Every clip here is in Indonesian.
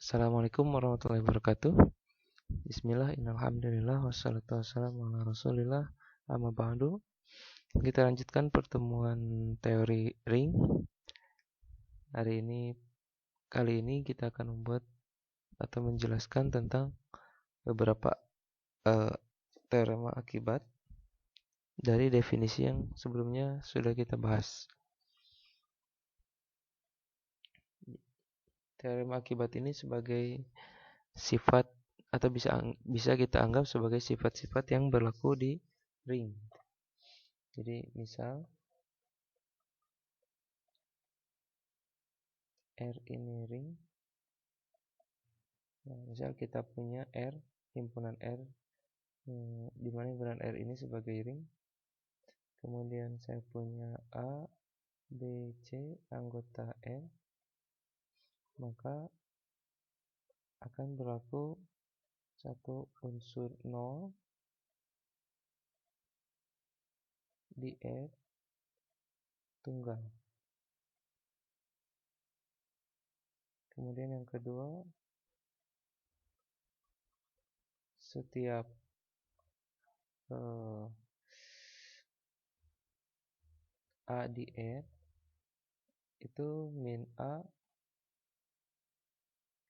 Assalamualaikum warahmatullahi wabarakatuh. Bismillah, innalhamdulillah, wassalatu wassalamu ala rasulillah, amma ba'du. Kita lanjutkan pertemuan teori ring. Kali ini kita akan membuat atau menjelaskan tentang beberapa teorema akibat dari definisi yang sebelumnya sudah kita bahas. Teorema akibat ini sebagai sifat atau bisa kita anggap sebagai sifat-sifat yang berlaku di ring. Jadi misal R ini ring. Nah, misal kita punya R, himpunan R, di mana himpunan R ini sebagai ring. Kemudian saya punya A, B, C anggota R, maka akan berlaku satu unsur 0 di R tunggal. Kemudian yang kedua, setiap A di R itu min A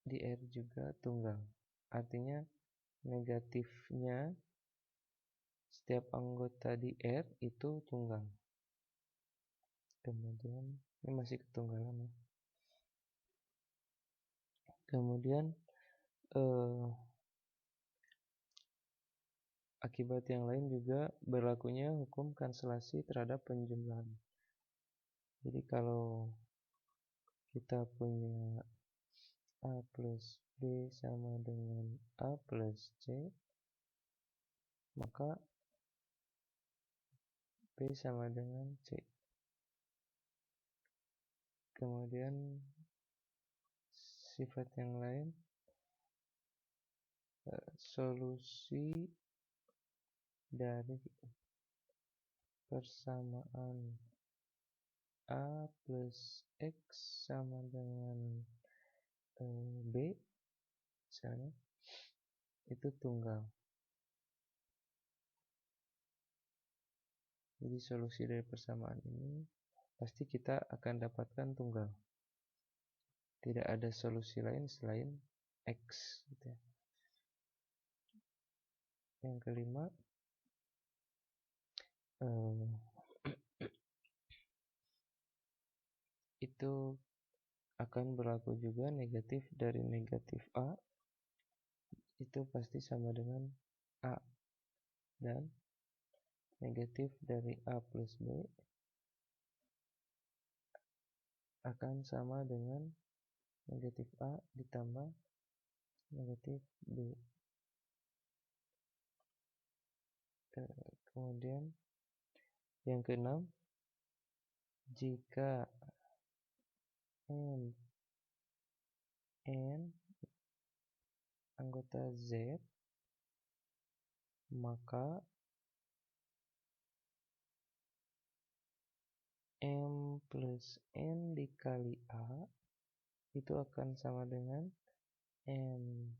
di R juga tunggal. Artinya negatifnya setiap anggota di R itu tunggal. Kemudian ini masih ketunggalan ya. Kemudian akibat yang lain juga berlakunya hukum kanselasi terhadap penjumlahan. Jadi kalau kita punya A plus B sama dengan A plus C, maka B sama dengan C. Kemudian sifat yang lain, solusi dari persamaan A plus X sama dengan B misalnya itu tunggal. Jadi solusi dari persamaan ini pasti kita akan dapatkan tunggal. Tidak ada solusi lain selain X gitu ya. Yang kelima, itu akan berlaku juga negatif dari negatif A itu pasti sama dengan A, dan negatif dari A plus B akan sama dengan negatif A ditambah negatif B. Kemudian yang keenam, jika N anggota Z, maka M plus N dikali A itu akan sama dengan N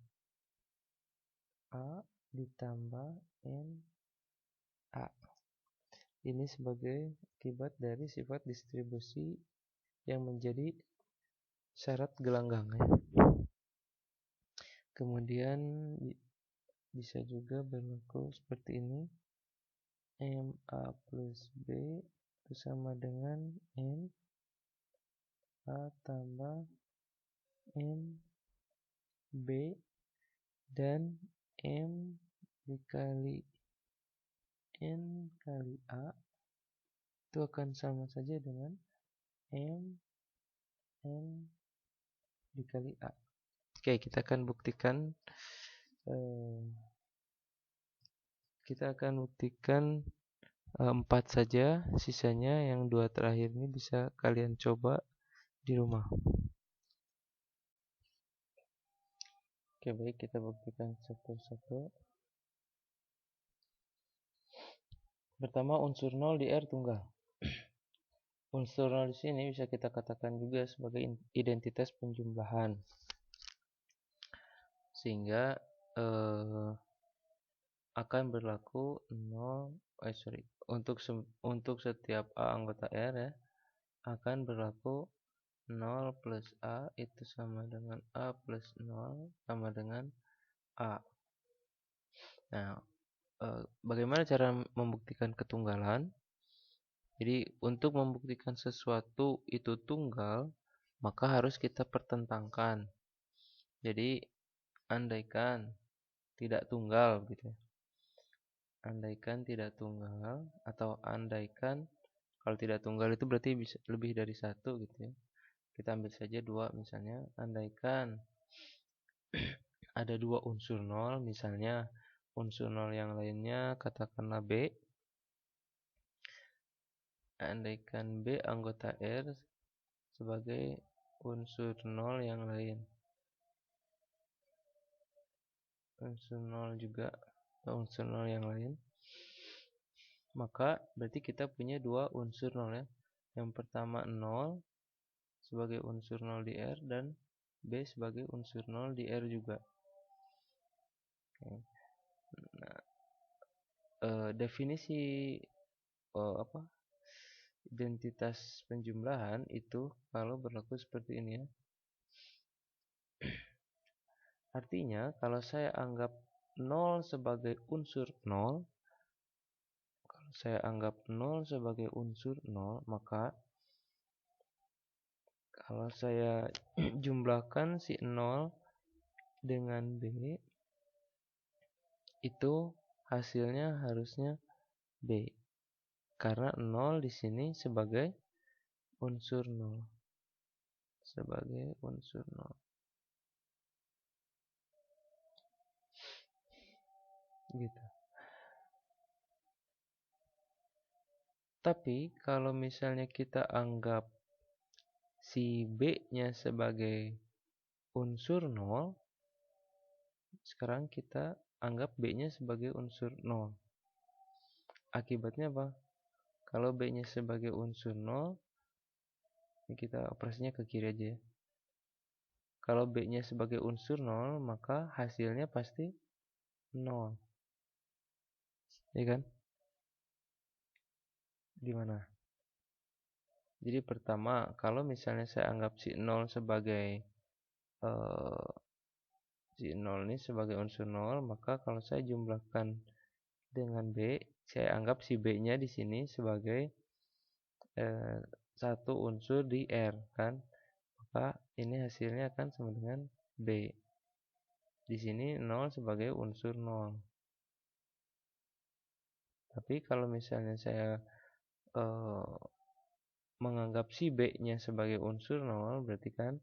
A ditambah N A. Ini sebagai akibat dari sifat distribusi yang menjadi syarat gelanggang ya. Kemudian bisa juga berlaku seperti ini, MA plus B itu sama dengan N A tambah N B, dan M dikali N kali A itu akan sama saja dengan M N dikali A. Oke, kita akan buktikan 4 saja, sisanya yang 2 terakhir ini bisa kalian coba di rumah. Oke, baik, kita buktikan satu-satu. Pertama, unsur 0 di R tunggal. Unsur 0 di sini bisa kita katakan juga sebagai identitas penjumlahan. sehingga akan berlaku untuk setiap A anggota R ya, akan berlaku 0 plus A itu sama dengan A plus 0 sama dengan A. Nah, bagaimana cara membuktikan ketunggalan? Jadi untuk membuktikan sesuatu itu tunggal, maka harus kita pertentangkan. Jadi andaikan tidak tunggal gitu ya. Andaikan tidak tunggal atau andaikan kalau tidak tunggal itu berarti bisa lebih dari satu gitu ya. Kita ambil saja 2 misalnya. Andaikan ada 2 unsur 0 misalnya unsur 0 yang lainnya katakanlah B. Andaikan B anggota R sebagai unsur 0 yang lain. Unsur 0 juga atau unsur 0 yang lain. Maka berarti kita punya 2 unsur 0 ya. Yang pertama 0 sebagai unsur 0 di R dan B sebagai unsur 0 di R juga. Nah, definisi identitas penjumlahan itu kalau berlaku seperti ini ya. Artinya kalau saya anggap 0 sebagai unsur 0, kalau saya anggap 0 sebagai unsur 0, maka kalau saya jumlahkan si 0 dengan B, itu hasilnya harusnya B. Karena 0 di sini sebagai unsur 0. Sebagai unsur 0. Gitu. Tapi kalau misalnya kita anggap si B-nya sebagai unsur 0, sekarang kita anggap B-nya sebagai unsur 0. Akibatnya apa? Kalau B-nya sebagai unsur 0, ini kita operasinya ke kiri aja ya. Kalau B-nya sebagai unsur 0, maka hasilnya pasti 0. Ya kan? Gimana? Jadi pertama, kalau misalnya saya anggap si 0 sebagai si 0 ini sebagai unsur 0, maka kalau saya jumlahkan dengan B, saya anggap si B-nya di sini sebagai satu unsur di R kan. Maka ini hasilnya akan sama dengan B. Di sini 0 sebagai unsur 0. Tapi kalau misalnya saya menganggap si B-nya sebagai unsur 0, berarti kan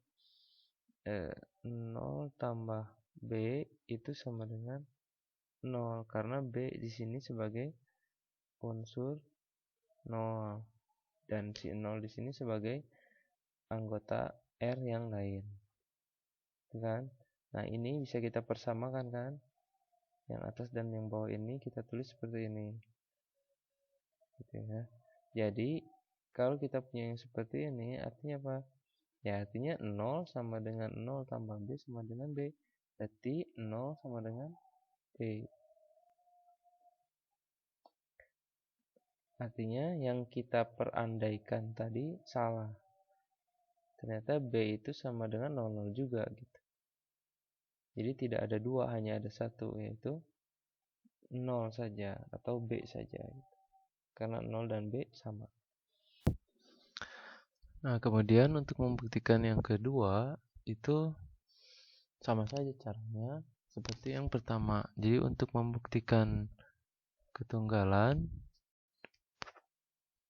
0 tambah B itu sama dengan 0 karena B di sini sebagai unsur 0 dan si 0 di sini sebagai anggota R yang lain. Kan? Nah, ini bisa kita persamakan kan? Yang atas dan yang bawah ini kita tulis seperti ini. Gitu ya. Jadi, kalau kita punya yang seperti ini, artinya apa? Ya, artinya 0 sama dengan 0 tambah B sama dengan B. Berarti 0 sama dengan B. Artinya yang kita perandaikan tadi salah. Ternyata B itu sama dengan 00 juga gitu. Jadi tidak ada 2, hanya ada 1, yaitu 0 saja atau B saja gitu. Karena 0 dan B sama. Nah, kemudian untuk membuktikan yang kedua itu sama saja caranya seperti yang pertama. Jadi untuk membuktikan ketunggalan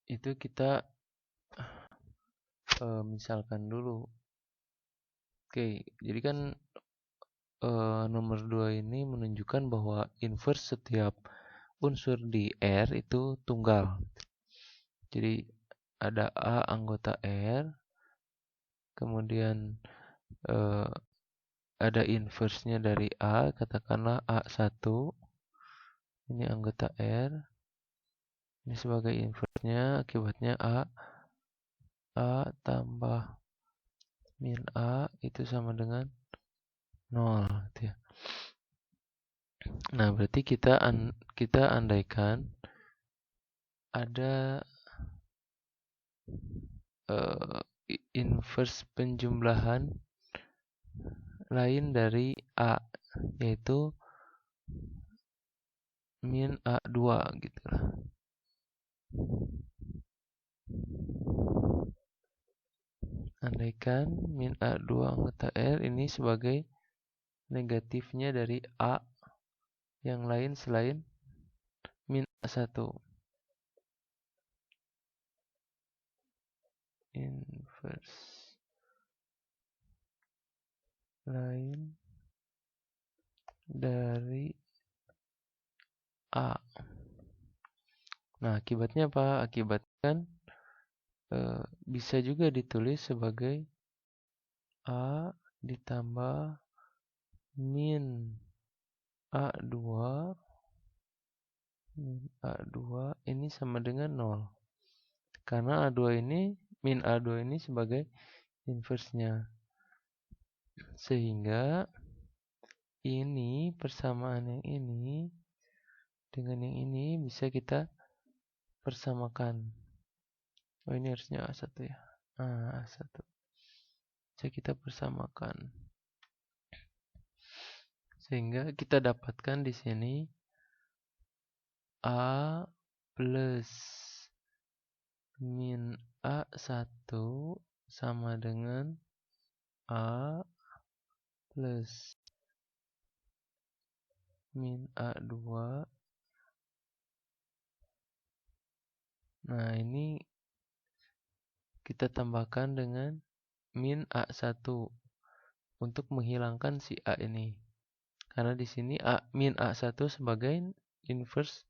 itu kita misalkan dulu. Oke, jadi kan nomor 2 ini menunjukkan bahwa inverse setiap unsur di R itu tunggal. Jadi ada A anggota R, kemudian ada inverse-nya dari A, katakanlah A1. Ini anggota R. Ini sebagai inverse-nya, akibatnya A tambah min A itu sama dengan 0 gitu ya. Nah, berarti kita andaikan ada inverse penjumlahan lain dari A, yaitu min A2 gitu lah. Andaikan min A2 anggota R ini sebagai negatifnya dari A yang lain selain min A1. Inverse lain dari A. Nah, akibatnya apa? Akibatnya kan bisa juga ditulis sebagai A ditambah min A2 ini sama dengan 0. Karena min A2 ini sebagai inverse-nya. Sehingga ini persamaan yang ini dengan yang ini bisa kita persamakan. Oh, ini harusnya A1 ya. A1. Bisa kita persamakan. Sehingga kita dapatkan di sini A plus min A1 sama dengan A plus min A2. Nah, ini kita tambahkan dengan min A1 untuk menghilangkan si A ini. Karena di sini min A1 sebagai inverse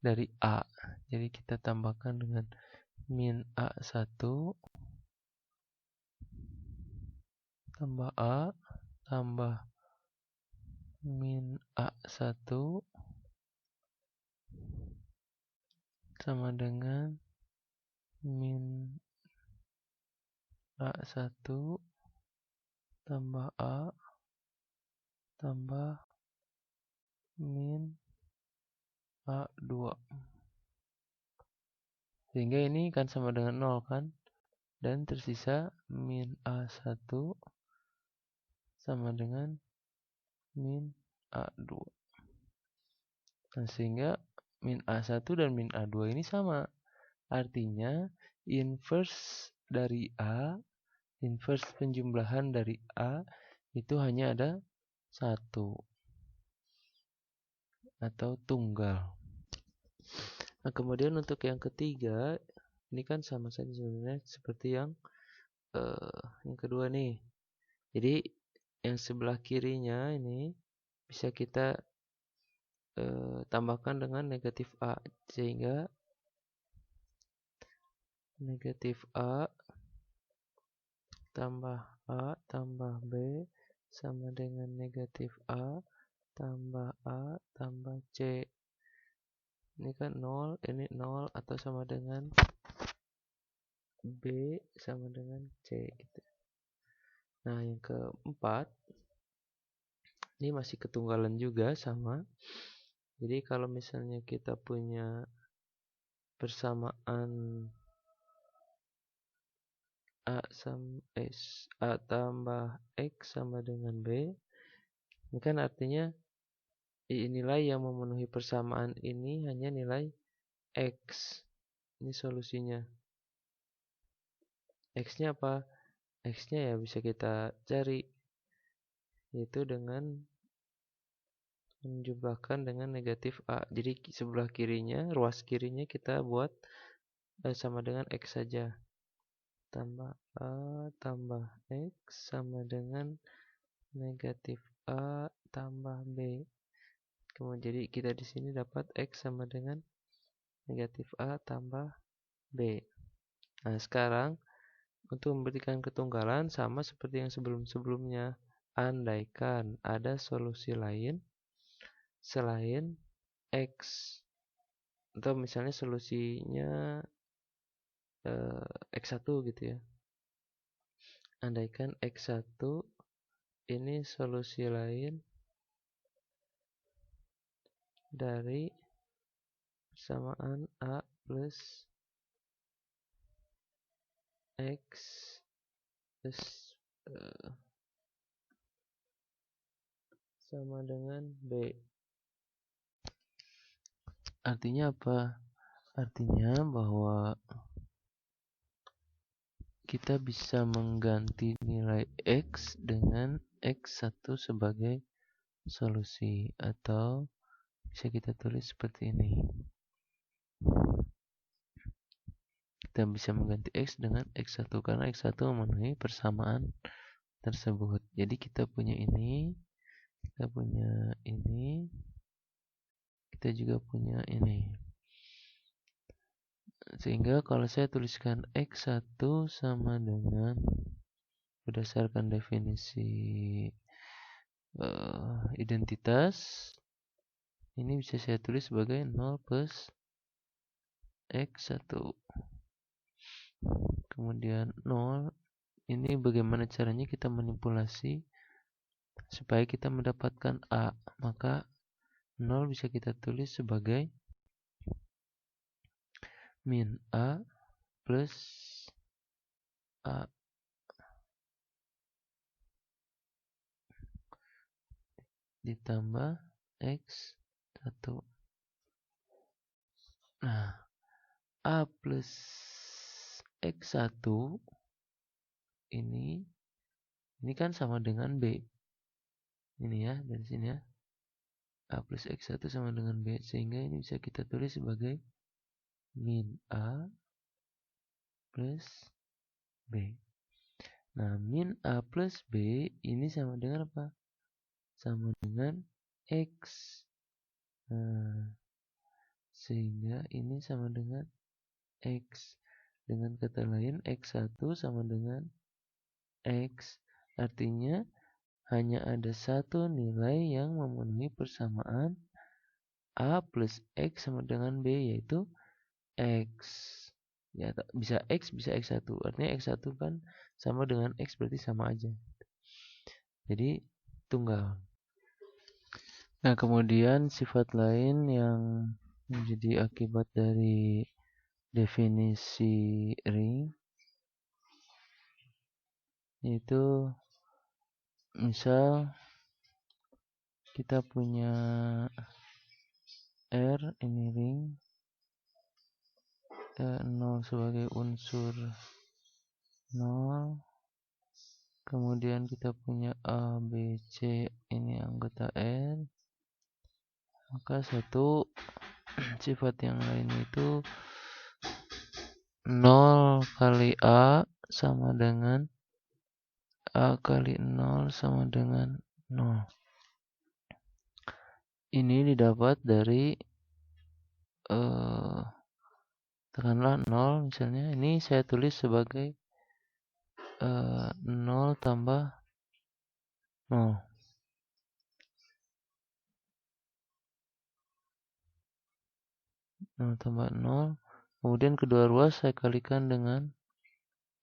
dari A. Jadi kita tambahkan dengan min A1 tambah A tambah min A1 sama dengan min A1 tambah A tambah min A2. Sehingga ini kan sama dengan 0 kan? Dan tersisa min A1 sama dengan min A2. Nah, sehingga min A1 dan min A2 ini sama. Artinya inverse dari A, inverse penjumlahan dari A itu hanya ada 1 atau tunggal. Nah, kemudian untuk yang ketiga, ini kan sama saja sebenarnya seperti yang kedua nih. Jadi yang sebelah kirinya ini bisa kita tambahkan dengan negatif A, sehingga negatif A tambah A tambah B sama dengan negatif A tambah C. Ini kan 0, ini 0 atau sama dengan B sama dengan C gitu. Nah, yang keempat ini masih ketunggalan juga sama. Jadi kalau misalnya kita punya persamaan A tambah X sama dengan B, ini kan artinya nilai yang memenuhi persamaan ini hanya nilai X. Ini solusinya. X-nya apa? X-nya ya bisa kita cari, yaitu dengan menjumlahkan dengan negatif A. Jadi sebelah kirinya, ruas kirinya kita buat sama dengan X saja. Tambah A tambah X sama dengan negatif A tambah B. Kemudian jadi kita di sini dapat X sama dengan negatif A tambah B. Nah, sekarang untuk memberikan ketunggalan sama seperti yang sebelum-sebelumnya. Andaikan ada solusi lain selain X, atau misalnya solusinya X1 gitu ya. Andaikan X1 ini solusi lain dari persamaan A plus X plus sama dengan B. Artinya apa? Artinya bahwa kita bisa mengganti nilai X dengan X1 sebagai solusi, atau bisa kita tulis seperti ini. Kita bisa mengganti X dengan X1 karena X1 memenuhi persamaan tersebut. Jadi kita punya ini, kita punya ini, kita juga punya ini. Sehingga kalau saya tuliskan X1 sama dengan, berdasarkan definisi identitas, ini bisa saya tulis sebagai 0 plus X1. Kemudian 0, ini bagaimana caranya kita manipulasi supaya kita mendapatkan A. Maka 0 bisa kita tulis sebagai min A plus A ditambah X1. Nah, A plus X1 ini kan sama dengan B. Ini ya, dari sini ya. A plus X1 sama dengan B, sehingga ini bisa kita tulis sebagai min A plus B. Nah, min A plus B ini sama dengan apa? Sama dengan X. Nah, sehingga ini sama dengan X. Dengan kata lain, X1 sama dengan X. Artinya, hanya ada satu nilai yang memenuhi persamaan A plus X sama dengan B, yaitu X. Ya, bisa X, bisa X1. Artinya X1 kan sama dengan X, berarti sama aja. Jadi, tunggal. Nah, kemudian sifat lain yang menjadi akibat dari definisi ring, yaitu misal kita punya R, ini ring, 0 sebagai unsur 0, kemudian kita punya A, B, C, ini anggota R, maka satu sifat yang lain itu 0 kali A sama dengan A kali 0 sama dengan 0. Ini didapat dari tekanlah 0 misalnya. Ini saya tulis sebagai 0 tambah 0. 0 tambah 0. Kemudian kedua ruas saya kalikan dengan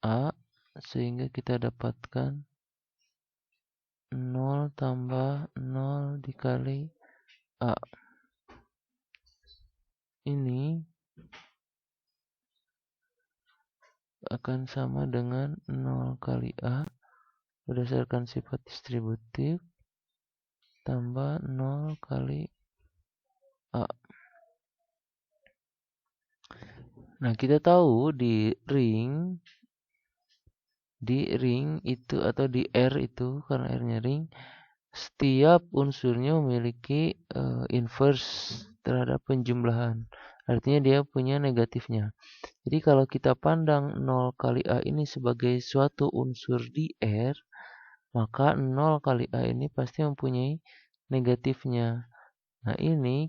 A, sehingga kita dapatkan 0 tambah 0 dikali A. Ini akan sama dengan 0 kali A berdasarkan sifat distributif tambah 0 kali A. Nah, kita tahu di ring itu atau di R itu, karena R-nya ring, setiap unsurnya memiliki inverse terhadap penjumlahan. Artinya dia punya negatifnya. Jadi kalau kita pandang 0 kali A ini sebagai suatu unsur di R, maka 0 kali A ini pasti mempunyai negatifnya. Nah, ini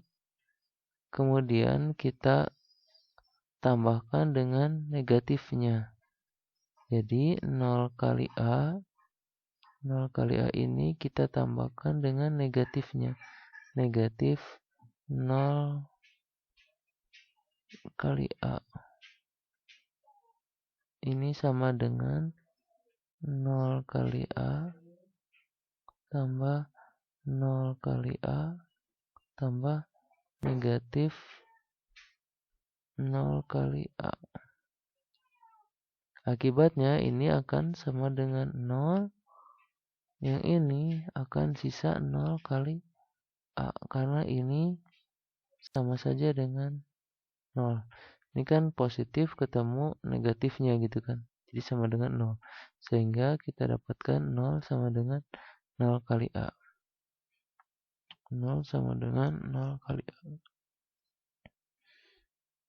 kemudian kita tambahkan dengan negatifnya. Jadi 0 kali A ini kita tambahkan dengan negatifnya. Negatif 0 kali A. Ini sama dengan 0 kali A tambah 0 kali A tambah negatif 0 kali A. Akibatnya ini akan sama dengan 0. Yang ini akan sisa 0 kali A. Karena ini sama saja dengan 0. Ini kan positif ketemu negatifnya gitu kan. Jadi sama dengan 0. Sehingga kita dapatkan 0 sama dengan 0 kali A. 0 sama dengan 0 kali A.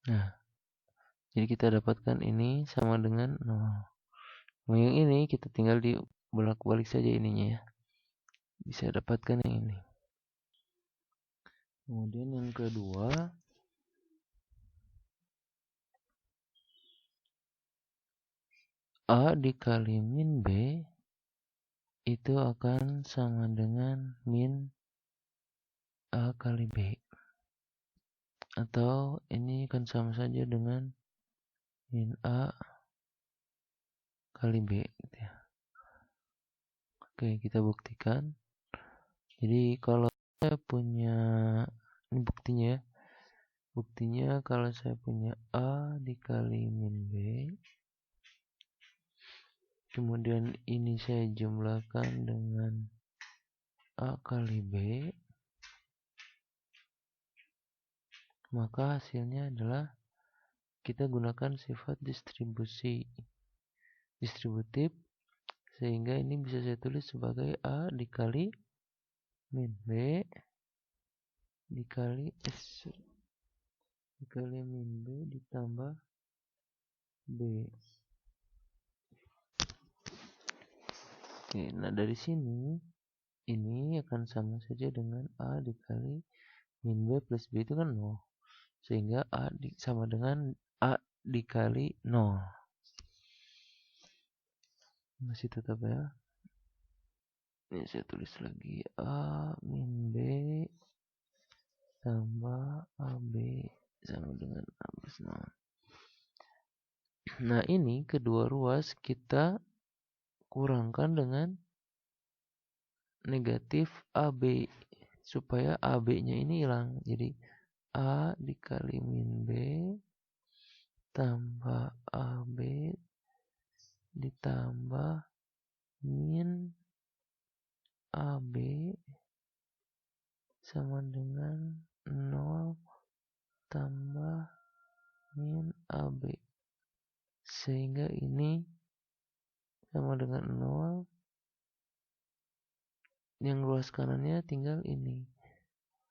Nah, jadi kita dapatkan ini sama dengan 0. Nah, yang ini kita tinggal dibolak-balik saja ininya ya. Bisa dapatkan yang ini. Kemudian yang kedua, A dikali min B itu akan sama dengan min A kali B. Atau ini akan sama saja dengan min A kali B gitu ya. Oke, kita buktikan. Jadi kalau saya punya, ini buktinya ya. Buktinya kalau saya punya A dikali min B, kemudian ini saya jumlahkan dengan A kali B, maka hasilnya adalah kita gunakan sifat distributif, sehingga ini bisa saya tulis sebagai A dikali min B dikali min B ditambah B. Oke, nah dari sini ini akan sama saja dengan A dikali min B plus B itu kan 0. Sehingga A sama dengan A dikali 0. Masih tetap ya. Ini saya tulis lagi A min B tambah AB sama dengan A plus 0. Nah ini kedua ruas kita kurangkan dengan negatif AB supaya AB-nya ini hilang. Jadi A dikali min B tambah AB ditambah min AB sama dengan 0 tambah min AB. Sehingga ini sama dengan 0. Yang ruas kanannya tinggal ini.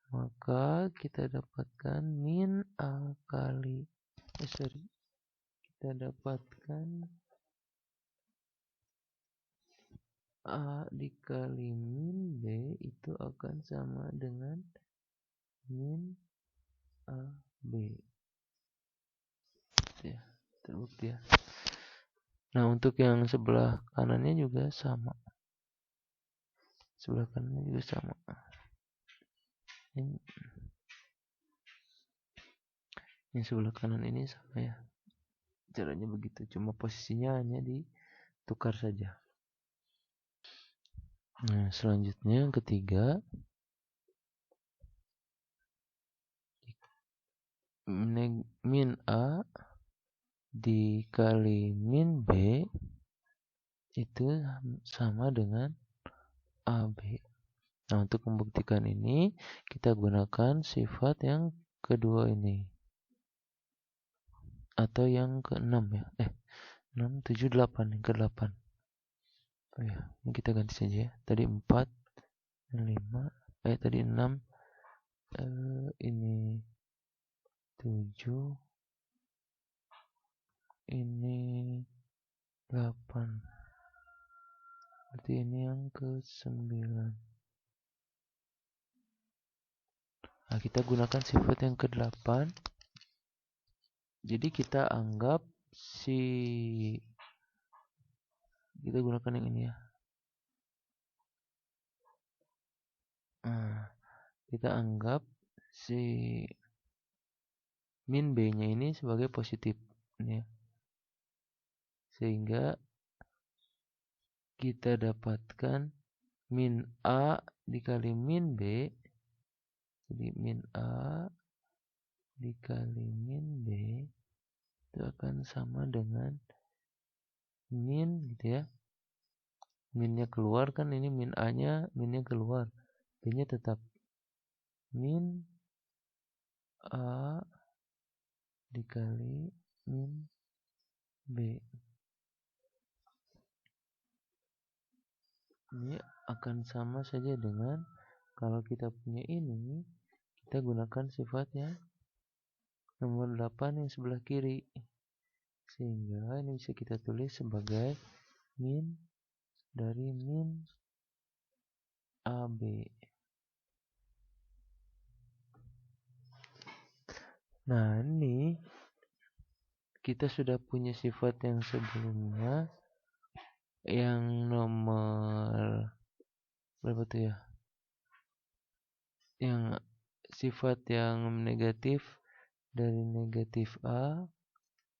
Maka kita dapatkan min A kali kita dapatkan A dikali min B itu akan sama dengan min AB. Ya, terbukti ya. Nah, untuk yang sebelah kanannya juga sama. Sebelah kanannya juga sama. Yang sebelah kanan ini sama ya. Caranya begitu, cuma posisinya hanya ditukar saja. Nah, selanjutnya yang ketiga, min A dikali min B itu sama dengan AB. Nah, untuk membuktikan ini kita gunakan sifat yang kedua ini. Atau yang ke-6 ya. 6, 7, 8, yang ke-8. Oh ya, ini kita ganti saja ya. Tadi 4, 5, tadi 6, ini 7, ini 8. Berarti ini yang ke-9. Nah, kita gunakan sifat yang ke-8. Jadi kita anggap kita gunakan yang ini ya. Nah, kita anggap si min B-nya ini sebagai positif ya. Sehingga kita dapatkan min A dikali min B. Jadi min A dikali min B itu akan sama dengan min gitu ya. Minnya keluar kan, ini min A nya, minnya keluar, B nya tetap min A dikali min B. Ini akan sama saja dengan kalau kita punya ini, kita gunakan sifatnya nomor 8 yang sebelah kiri, sehingga ini bisa kita tulis sebagai min dari min AB. Nah, ini kita sudah punya sifat yang sebelumnya, yang nomor berapa tuh ya? Yang sifat yang negatif dari negatif A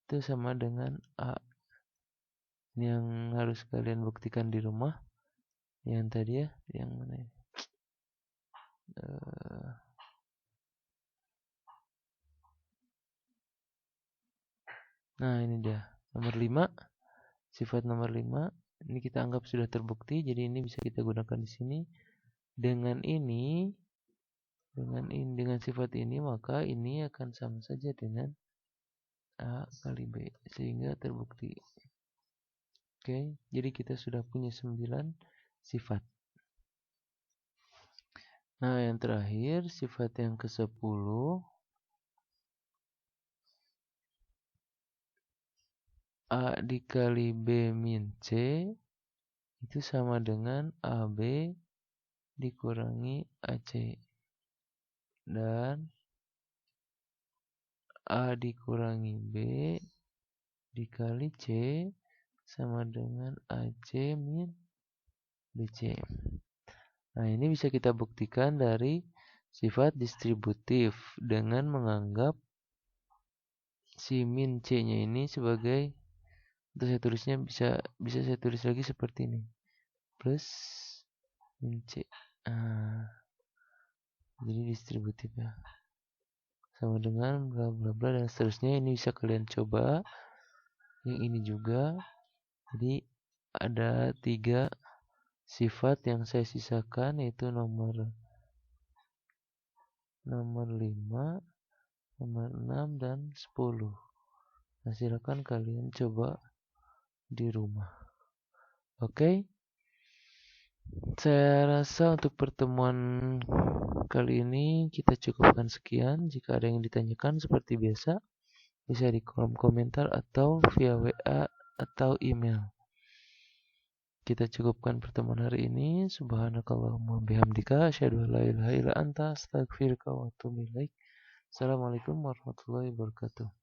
itu sama dengan A. Ini yang harus kalian buktikan di rumah. Yang tadi ya, yang mana ya? Nah, ini dia. Nomor 5. Sifat nomor 5. Ini kita anggap sudah terbukti. Jadi ini bisa kita gunakan di sini. Dengan ini, dengan sifat ini, maka ini akan sama saja dengan A kali B. Sehingga terbukti. Oke, jadi kita sudah punya 9 sifat. Nah, yang terakhir, sifat yang ke-10. A dikali B min C itu sama dengan AB dikurangi AC. Dan A dikurangi B dikali C sama dengan AC min BC. Nah, ini bisa kita buktikan dari sifat distributif dengan menganggap si min C-nya ini sebagai, untuk saya tulisnya bisa saya tulis lagi seperti ini. Plus min C. Jadi distributif ya. Sama dengan bla bla bla dan seterusnya. Ini bisa kalian coba. Yang ini juga. Jadi ada 3 sifat yang saya sisakan, yaitu nomor 5, nomor 6 dan 10. Nah, silakan kalian coba di rumah. Oke. Saya rasa untuk pertemuan kali ini kita cukupkan sekian. Jika ada yang ditanyakan seperti biasa, bisa di kolom komentar atau via WA atau email. Kita cukupkan pertemuan hari ini. Subhanakallahumma bihamdika asyhadu an la ilaha illa anta astaghfiruka wa atubu ilaik. Assalamualaikum warahmatullahi wabarakatuh.